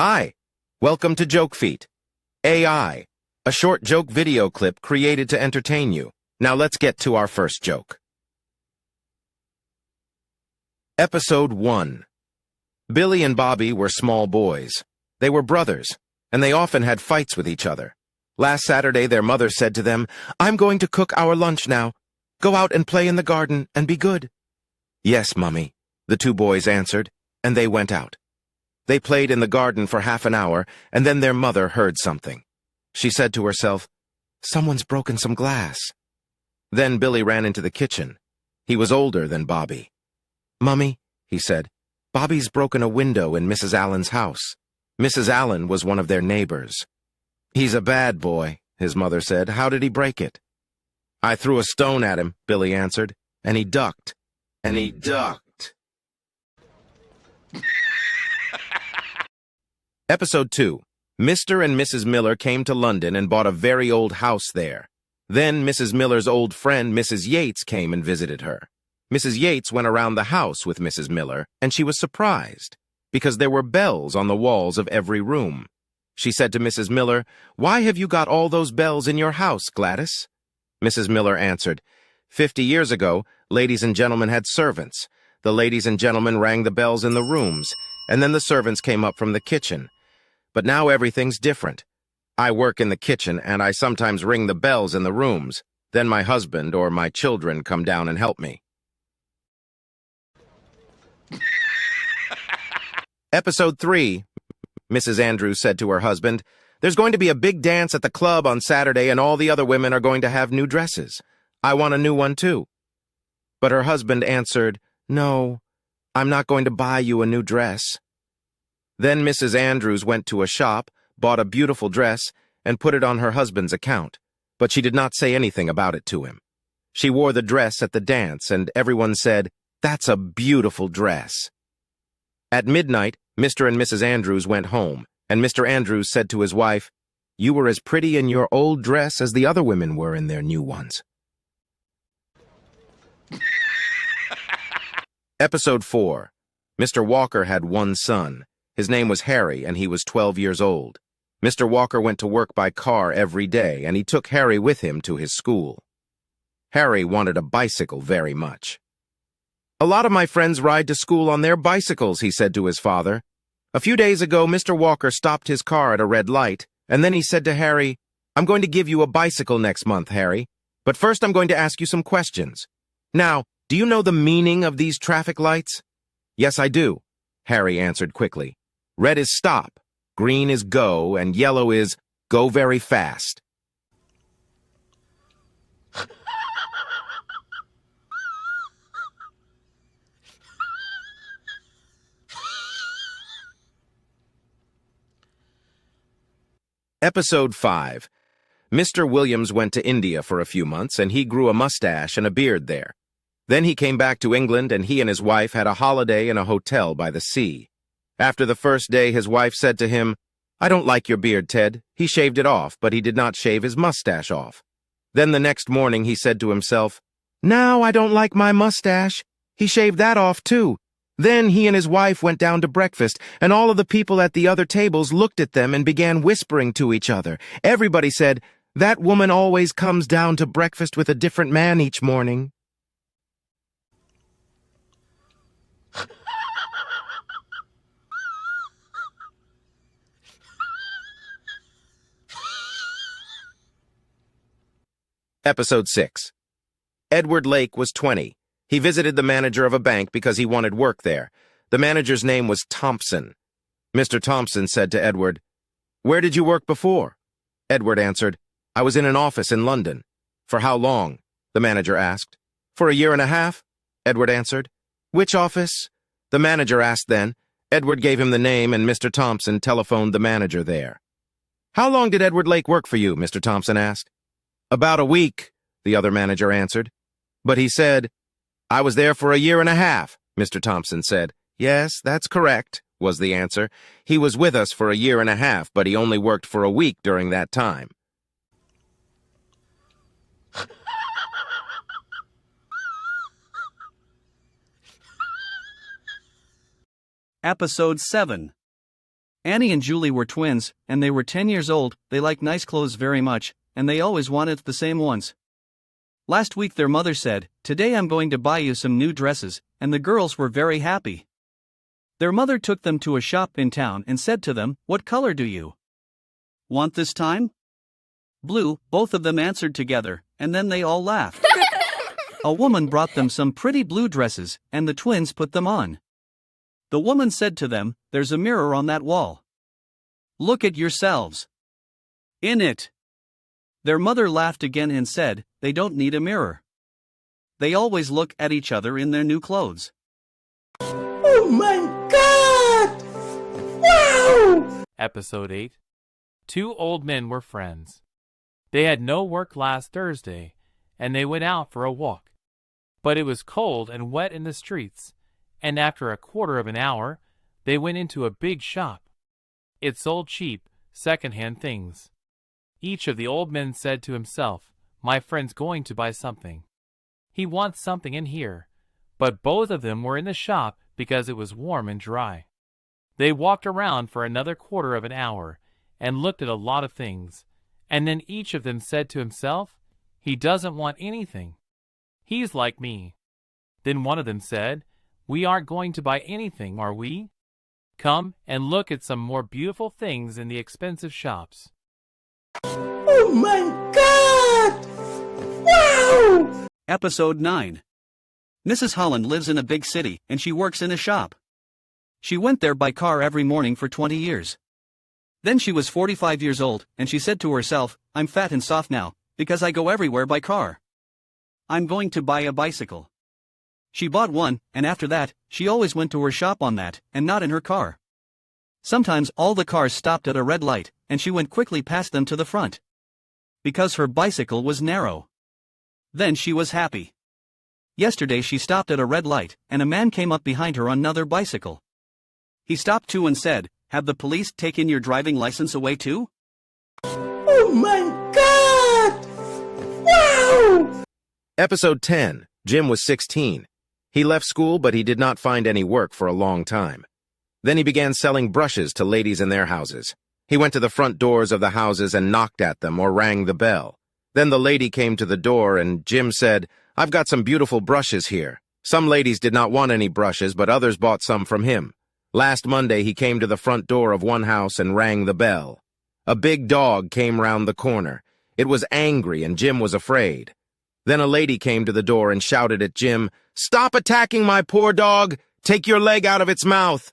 Hi, welcome to Joke Feet. AI, a short joke video clip created to entertain you. Now let's get to our first joke. Episode 1. Billy and Bobby were small boys. They were brothers, and they often had fights with each other. Last Saturday, their mother said to them, "I'm going to cook our lunch now. Go out and play in the garden and be good." "Yes, Mummy," the two boys answered, and they went out. They played in the garden for half an hour, and then their mother heard something. She said to herself, "Someone's broken some glass." Then Billy ran into the kitchen. He was older than Bobby. "Mummy," he said, "Bobby's broken a window in Mrs. Allen's house." Mrs. Allen was one of their neighbors. "He's a bad boy," his mother said. "How did he break it?" "I threw a stone at him," Billy answered, "and he ducked." Episode 2. Mr. and Mrs. Miller came to London and bought a very old house there. Then Mrs. Miller's old friend, Mrs. Yates, came and visited her. Mrs. Yates went around the house with Mrs. Miller, and she was surprised, because there were bells on the walls of every room. She said to Mrs. Miller, "Why have you got all those bells in your house, Gladys?" Mrs. Miller answered, 50 years ago, ladies and gentlemen had servants. The ladies and gentlemen rang the bells in the rooms, and then the servants came up from the kitchen. But now everything's different. I work in the kitchen, and I sometimes ring the bells in the rooms. Then my husband or my children come down and help me. Episode 3. Mrs. Andrews said to her husband, "There's going to be a big dance at the club on Saturday, and all the other women are going to have new dresses. I want a new one, too." But her husband answered, "No, I'm not going to buy you a new dress." Then Mrs. Andrews went to a shop, bought a beautiful dress, and put it on her husband's account, but she did not say anything about it to him. She wore the dress at the dance, and everyone said, "That's a beautiful dress." At midnight, Mr. and Mrs. Andrews went home, and Mr. Andrews said to his wife, "You were as pretty in your old dress as the other women were in their new ones." Episode 4. Mr. Walker had one son. His name was Harry, and he was 12 years old. Mr. Walker went to work by car every day, and he took Harry with him to his school. Harry wanted a bicycle very much. "A lot of my friends ride to school on their bicycles," he said to his father. A few days ago, Mr. Walker stopped his car at a red light, and then he said to Harry, "I'm going to give you a bicycle next month, Harry, but first I'm going to ask you some questions. Now, do you know the meaning of these traffic lights?" "Yes, I do," Harry answered quickly. "Red is stop, green is go, and yellow is go very fast." Episode 5. Mr. Williams went to India for a few months, and he grew a mustache and a beard there. Then he came back to England, and he and his wife had a holiday in a hotel by the sea. After the first day, his wife said to him, "I don't like your beard, Ted." He shaved it off, but he did not shave his mustache off. Then the next morning he said to himself, "Now I don't like my mustache." He shaved that off too. Then he and his wife went down to breakfast, and all of the people at the other tables looked at them and began whispering to each other. Everybody said, "That woman always comes down to breakfast with a different man each morning." Episode 6. Edward Lake was 20. He visited the manager of a bank because he wanted work there. The manager's name was Thompson. Mr. Thompson said to Edward, "Where did you work before?" Edward answered, "I was in an office in London." "For how long?" the manager asked. "For a year and a half," Edward answered. "Which office?" the manager asked then. Edward gave him the name, and Mr. Thompson telephoned the manager there. "How long did Edward Lake work for you?" Mr. Thompson asked. "About a week," the other manager answered. "But he said, 'I was there for a year and a half,'" Mr. Thompson said. "Yes, that's correct," was the answer. "He was with us for a year and a half, but he only worked for a week during that time." Episode 7. Annie and Julie were twins, and they were 10 years old. They liked nice clothes very much, and they always wanted the same ones. Last week their mother said, "Today I'm going to buy you some new dresses," and the girls were very happy. Their mother took them to a shop in town and said to them, "What color do you want this time?" "Blue," both of them answered together, and then they all laughed. A woman brought them some pretty blue dresses, and the twins put them on. The woman said to them, "There's a mirror on that wall. Look at yourselves in it." Their mother laughed again and said, "They don't need a mirror. They always look at each other in their new clothes." Oh my God! Wow! Episode 8. Two old men were friends. They had no work last Thursday, and they went out for a walk. But it was cold and wet in the streets, and after a quarter of an hour, they went into a big shop. It sold cheap, second-hand things. Each of the old men said to himself, "My friend's going to buy something. He wants something in here." But both of them were in the shop because it was warm and dry. They walked around for another quarter of an hour and looked at a lot of things, and then each of them said to himself, "He doesn't want anything. He's like me." Then one of them said, "We aren't going to buy anything, are we? Come and look at some more beautiful things in the expensive shops." Oh my God! Wow! Episode 9. Mrs. Holland lives in a big city, and she works in a shop. She went there by car every morning for 20 years. Then she was 45 years old, and she said to herself, "I'm fat and soft now, because I go everywhere by car. I'm going to buy a bicycle." She bought one, and after that, she always went to her shop on that, and not in her car. Sometimes all the cars stopped at a red light, and she went quickly past them to the front, because her bicycle was narrow. Then she was happy. Yesterday she stopped at a red light, and a man came up behind her on another bicycle. He stopped too and said, "Have the police taken your driving license away too?" Oh my God! Wow! Episode 10. Jim was 16. He left school, but he did not find any work for a long time. Then he began selling brushes to ladies in their houses. He went to the front doors of the houses and knocked at them or rang the bell. Then the lady came to the door and Jim said, "I've got some beautiful brushes here." Some ladies did not want any brushes, but others bought some from him. Last Monday he came to the front door of one house and rang the bell. A big dog came round the corner. It was angry and Jim was afraid. Then a lady came to the door and shouted at Jim, "Stop attacking my poor dog! Take your leg out of its mouth!"